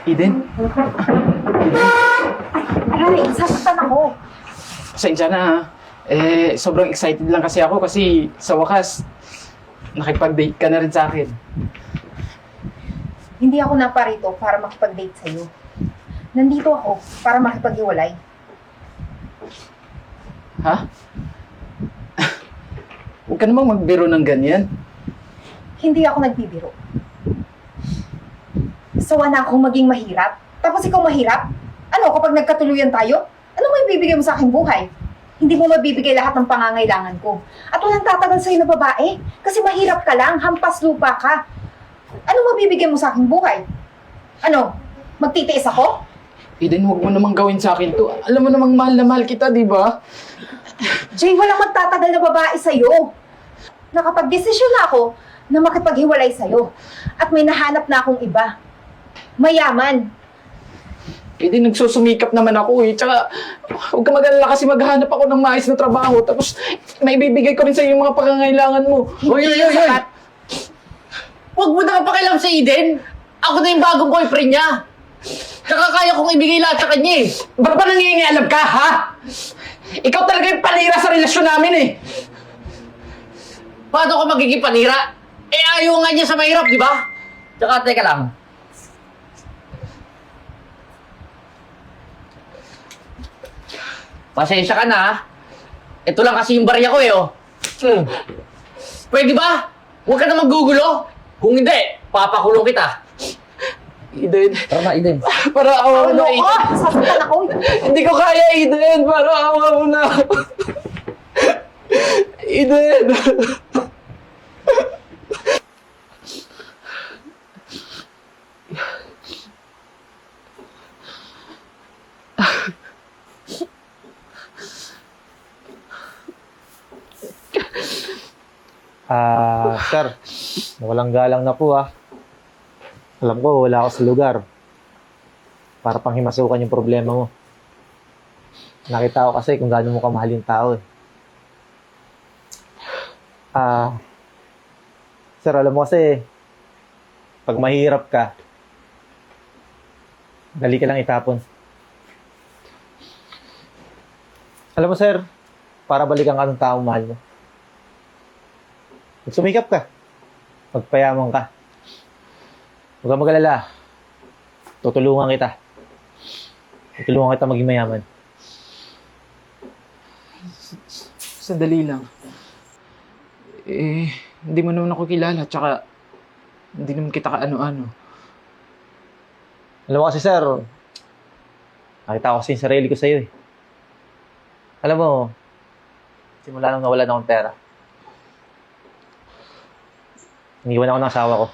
Eden? Aray, sasaktan ako. Pasensya na ha. Sobrang excited lang kasi ako kasi sa wakas, nakipag-date ka na rin sa akin. Hindi ako naparito para makipag-date sa'yo. Nandito ako para makipaghiwalay. Ha? Huwag ka namang magbiro ng ganyan. Hindi ako nagbibiro. Sawa na akong maging mahirap. Tapos ikaw mahirap? Ano, kapag nagkatuluyan tayo? Ano mo ibibigay mo sa aking buhay? Hindi mo mabibigay lahat ng pangangailangan ko. At walang tatagal sa'yo na babae. Kasi mahirap ka lang, hampas lupa ka. Ano mabibigay mo sa aking buhay? Ano, magtitiis ako? Eden, huwag mo namang gawin sa akin to. Alam mo namang mahal na mahal kita, di ba? Jay, walang magtatagal na babae sa'yo. Nakapag-desisyon na ako na makipaghiwalay sa'yo. At may nahanap na akong iba. Mayaman. Eden, nagsusumikap naman ako eh. Tsaka, huwag ka mag-alala kasi maghahanap ako ng maayos na trabaho. Tapos, may bibigay ko rin sa iyo yung mga pangangailangan mo. Hoy! Huwag mo na kapakialam sa Eden! Ako na yung bagong boyfriend niya! Tsaka kaya kong ibigay lahat sa kanya eh! Ba't ba nangingialam ka, ha? Ikaw talaga yung panira sa relasyon namin eh. Paano ka magiging panira? Eh ayaw nga niya sa mahirap, di ba? Tsaka teka lang. Pasensya ka na ha. Ito lang kasi yung barya ko eh oh. Pwede ba? Huwag ka na maggugulo. Kung hindi, papakulong kita. Eden, Tara na, Eden. para awa mo Ano na, ko? Eden. Sasaktan ako. Hindi ko kaya, Eden. Para awa mo na. Eden. Sir, walang galang na po Alam ko, wala ako sa lugar. Para pang himasukan yung problema mo. Nakita ko kasi kung gaano mo kamahal yung tao Sir, alam mo kasi, pag mahirap ka, dali ka lang itapon. Alam mo, sir, para balikan ka ng taong mahal mo. Magsumikap ka. Magpayaman ka. Huwag kang mag-alala. Tutulungan kita. Tutulungan kita maging mayaman. Sandali lang. Hindi mo naman ako kilala. Tsaka, hindi naman kita ka-ano-ano. Alam mo kasi, sir, nakita ko kasi yung sarili ko sa'yo Alam mo, simula nung nawalan akong pera, iniwan ako ng asawa ko.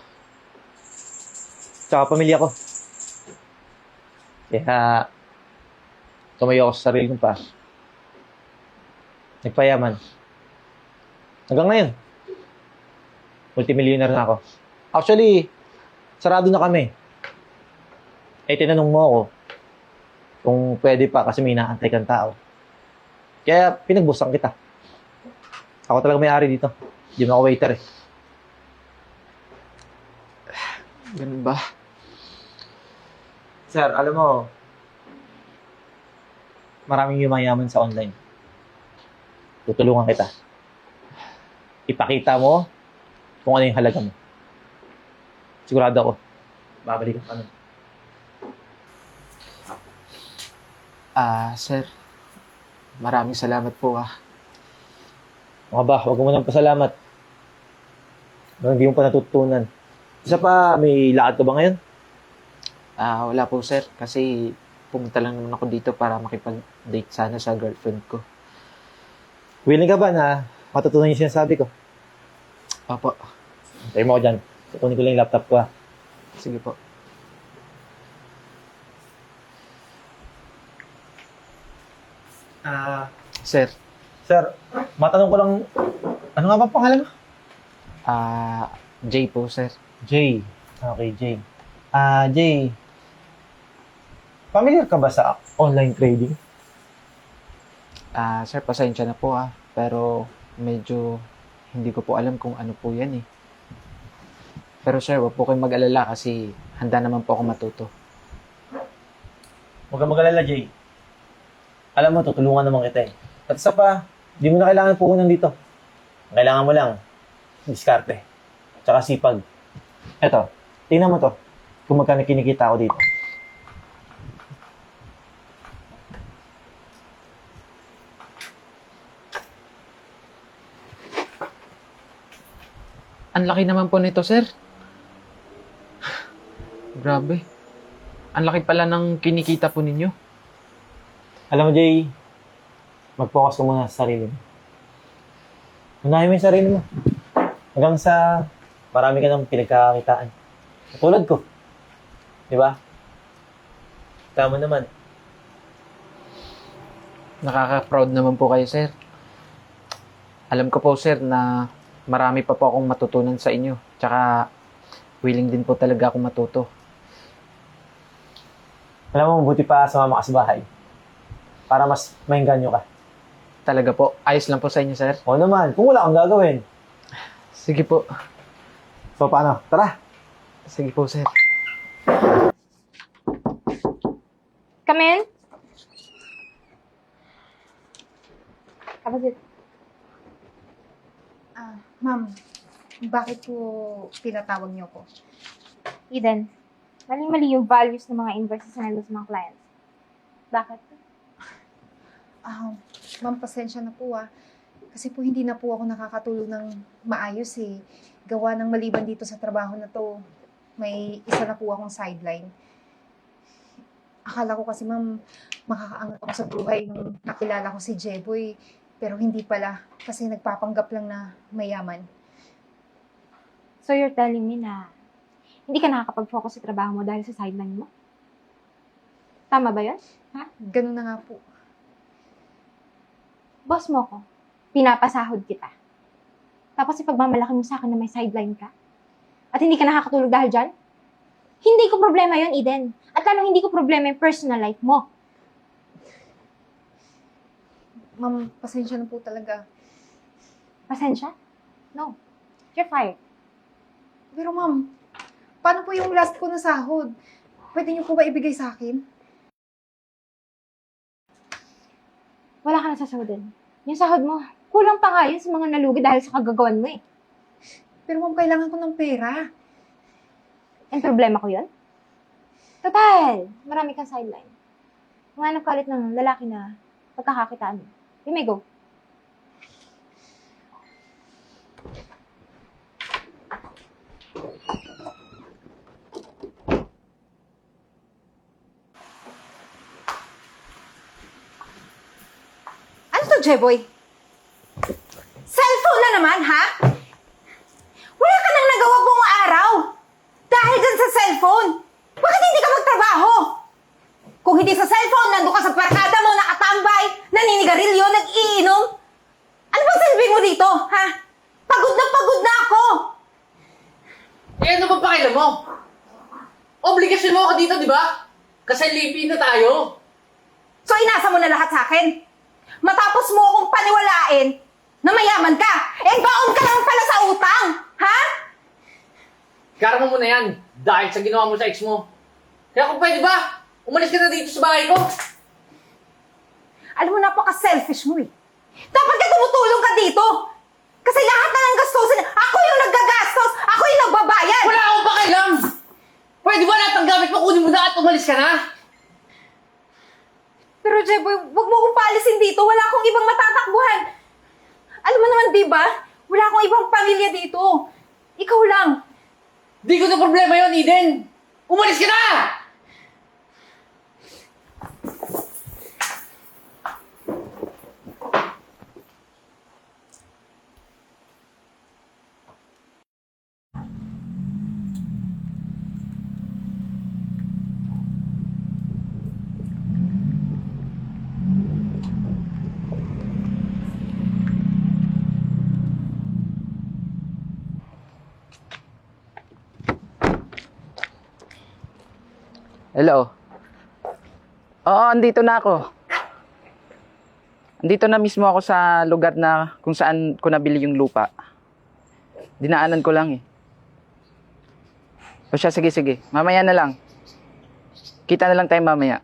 Tsaka pamilya ko. Kaya, tumayo ako sa sarili kong pa. Nagpayaman. Hanggang ngayon, multimillionaire na ako. Actually, sarado na kami. Tinanong mo ako kung pwede pa kasi may inaantay kang tao. Kaya, pinagbusan kita. Ako talaga may-ari dito. Hindi mo ako waiter Ganun ba? Sir, alam mo, maraming yumayaman sa online. Tutulungan kita. Ipakita mo kung ano yung halaga mo. Sigurado ako, babalikan ka nun. Sir, maraming salamat po Mga ba, huwag mo nang pasalamat. Hindi mo pa natutunan. Isa pa, may lakad ka ba ngayon? Wala po sir, kasi pumunta lang naman ako dito para makipag-date sana sa girlfriend ko. Willing ka ba na matutunan yung sinasabi ko? Opo, Tayo mo ako dyan. Tutunin ko lang yung laptop ko sige po. Sir, Sir, matanong ko lang, ano nga ba pangalan mo? Jay po sir. Jay. Okay, Jay. Jay, familiar ka ba sa online trading? Sir, pasensya na po pero medyo hindi ko po alam kung ano po yan Pero sir, wag po kayong mag-alala kasi handa naman po ako matuto. Huwag kang mag-alala, Jay. Alam mo, tutulungan naman kita eh. At isa pa, di mo na kailangan puhunan dito. Ang kailangan mo lang, diskarte. Tsaka sipag. Eto, tingnan mo to. Kung magkano kinikita ako dito. Ang laki naman po nito, sir. Grabe. Ang laki pala ng kinikita po ninyo. Alam mo, Jay, mag-focus ka muna sa sarili mo. Unahin mo yung sarili mo. Hanggang sa marami ka ng pinagkakakitaan. Tulad ko. Di ba? Tama naman. Nakaka-proud naman po kayo, sir. Alam ko po, sir, na marami pa po akong matutunan sa inyo. Tsaka, willing din po talaga akong matuto. Alam mo, buti pa sumama ka sa bahay. Para mas maingganyo ka. Talaga po. Ayos lang po sa inyo, sir. Oo naman, kung wala kang gagawin. Sige po. So, paano? Tara! Sige po, sir. Come in. Kapatid. Ma'am, bakit po pinatawag niyo ko? Eden, mali-mali yung values ng mga invoices na nandun sa mga clients. Bakit? Ma'am, pasensya na po Kasi po hindi na po ako nakakatulong ng maayos eh. Gawa ng maliban dito sa trabaho na to, may isa na po akong sideline. Akala ko kasi ma'am, makakaangat ako sa buhay nung nakilala ko si Jeboy. Pero hindi pala, kasi nagpapanggap lang na mayaman. So you're telling me na hindi ka nakakapag-focus sa trabaho mo dahil sa sideline mo? Tama ba yun? Ha? Ganun na nga po. Boss mo ko, pinapasahod kita. Tapos ipagmamalaki mo sa akin na may sideline ka? At hindi ka nakakatulog dahil dyan? Hindi ko problema yun, Eden. At lalong hindi ko problema yung personal life mo. Ma'am, pasensya na po talaga. Pasensya? No. You're fired. Pero ma'am, paano po yung last ko na sahod? Pwede niyo po ba ibigay sa akin? Wala ka na sasahodin. Yung sahod mo, kulang pa nga yun sa mga nalugi dahil sa kagagawan mo eh. Pero ma'am, kailangan ko ng pera. Ang problema ko yun? Total, marami kang sideline. Humanap ka ulit ng lalaki na pagkakakitaan mo. You may go. Ano to, Jeboy? Cellphone na naman, ha? Wala ka nang nagawa buong araw. Dahil dyan sa cellphone. Bakit hindi ka magtrabaho? Kung hindi sa cellphone, nandun ka sa parkada mo, nakatambay, naninigarilyo, nag-iinom. Ano bang silbi mo dito, ha? Pagod na ako. Eh, ano ba pakialam mo? Obligasyon mo ako dito, di ba? Kasi lipin na tayo. So, inasa mo na lahat sa akin? Matapos mo akong paniwalain na mayaman ka, eh baon ka lang pala sa utang, ha? Karma mo na yan dahil sa ginawa mo sa ex mo. Kaya kung pwede ba, umalis ka na dito sa bahay ko. Alam mo, napaka-selfish mo eh. Dapat ka tumutulong ka dito. Kasi lahat na ng gastusin, ako yung naggagastos, ako yung nagbabayad. Wala akong pakialam! Pwede ba lahat ng gamit mo kunin mo na at umalis ka na? Pero Jeboy, wag mo akong paalisin dito. Wala akong ibang matatakbuhan. Alam mo naman, di ba? Wala akong ibang pamilya dito. Ikaw lang. Di ko na problema yon, Eden! Umalis ka na! Hello? Oo, andito na ako. Andito na mismo ako sa lugar na kung saan ko nabili yung lupa. Dinaanan ko lang eh. O siya, sige. Mamaya na lang. Kita na lang tayo mamaya.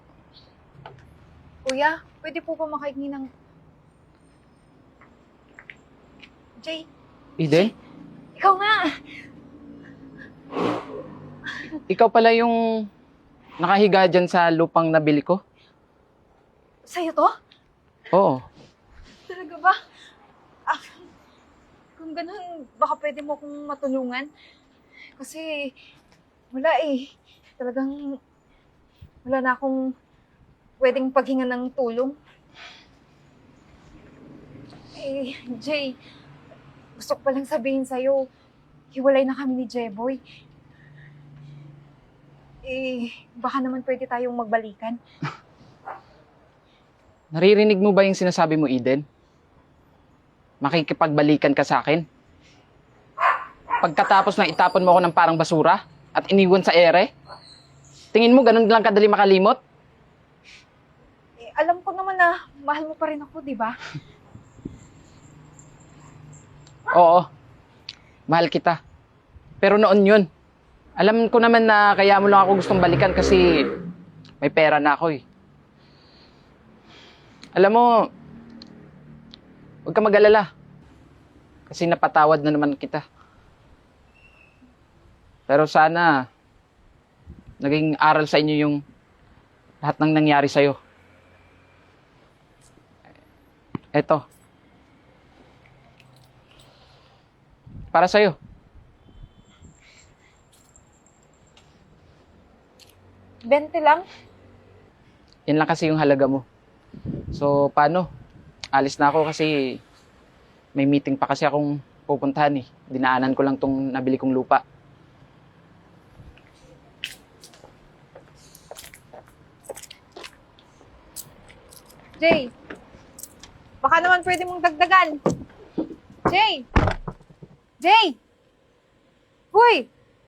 Kuya, pwede po ba makahingi ng... Jay, Eden, ikaw nga! ikaw pala yung nakahiga dyan sa lupang nabili ko? Sa'yo to? Oo. Talaga ba? Ah, kung ganun, baka pwede mo akong matulungan. Kasi, wala eh. Talagang, wala na akong pwedeng paghinga ng tulong. Eh, Jay, gusto ko palang sabihin sa'yo, hiwalay na kami ni Jeboy. Eh, baka naman pwede tayong magbalikan. Naririnig mo ba yung sinasabi mo, Eden? Makikipagbalikan ka sa akin? Pagkatapos na itapon mo ako ng parang basura at iniwan sa ere? Tingin mo ganun lang kadali makalimot? Eh, alam ko naman na mahal mo pa rin ako, di ba? Oo. Mahal kita. Pero noon yun. Alam ko naman na kaya mo lang ako gustong balikan kasi may pera na ako eh. Alam mo, huwag ka mag-alala. Kasi napatawad na naman kita. Pero sana, naging aral sa inyo yung lahat ng nangyari sa'yo. Eto. Para sa'yo. Bente lang. Yan lang kasi yung halaga mo. So, paano? Alis na ako kasi may meeting pa kasi akong pupuntahan eh. Dinaanan ko lang tong nabili kong lupa. Jay, baka naman pwede mong dagdagan. Jay! Jay! Huy!